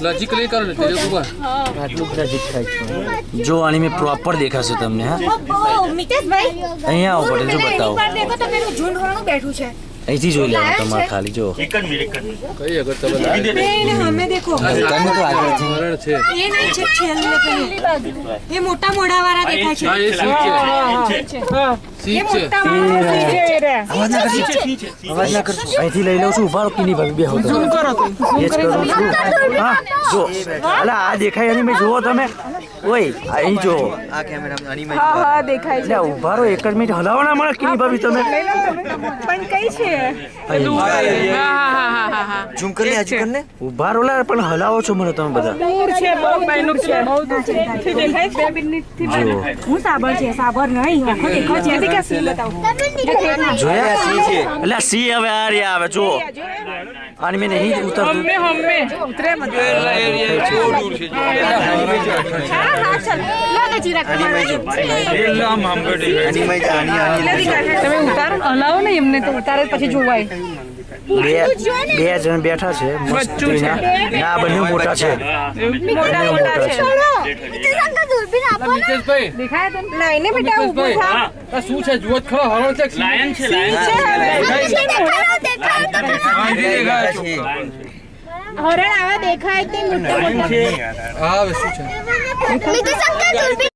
લજીક લઈ કરો ને આટલું નજીક થાય છે જો આની મેં પ્રોપર દેખાશે તમને હા મિતેશભાઈ અહીંયા આવો પટેલ જો બતાવો દેખો તમે ઝુંડ હોવાનું બેઠું છે અહીંથી જોઈ લેવાનું તમારે ખાલી જો કઈ અગર તમે બેન હમે દેખો તમે તો આગળ છે મરણ છે એ નહીં છે છેલ્લે પેલી બાજુ એ મોટા મોઢા વાળા દેખાય છે હા એ સીટ છે સીટ છે અવાજ ના કરશો અહીંથી લઈ લઉં છું ઉભા રહો કીની ભાભી બેહો તમે એ જ કરું છું હા જો અલા આ દેખાય એની મેં જુઓ તમે ઓય અહીં જો આ કેમેરામાં અની મેં હા દેખાય એટલે ઉભા રહો એક જ મિનિટ હલાવો ના મળે કીની ભાભી તમે પણ કઈ છે ઝૂમ કરી આજુ કરને ઉભા રહો લા પણ હલાવો છો મને તમે બધા દૂર છે બહુ બહેનું છે બહુ દૂર છે દેખાય છે 2 મિનિટ થી હું સાબર છે સાબર નહીં આખો દેખો છે કે સી બતાવો જોયા સી છે એટલે સી હવે આ રહ્યા આવે જો આની મેં નહીં ઉતરતું હમે ઉતરે મત બહુ દૂર છે હા હા ચાલ લાગે જીરા તમે ઉતારો હલાવો ને એમને તો ઉતારે પછી જોવાય બે જણ બેઠા છે મસ્તીના ના બંને મોટા છે મોટા છે મિતેશભાઈ દેખાય તને લાઈને બેટા ઊભો થા આ શું છે જુઓ ખરો હરણ છે લાયન છે હરણ આવા દેખાય તે મોટા મોટા હા હવે શું છે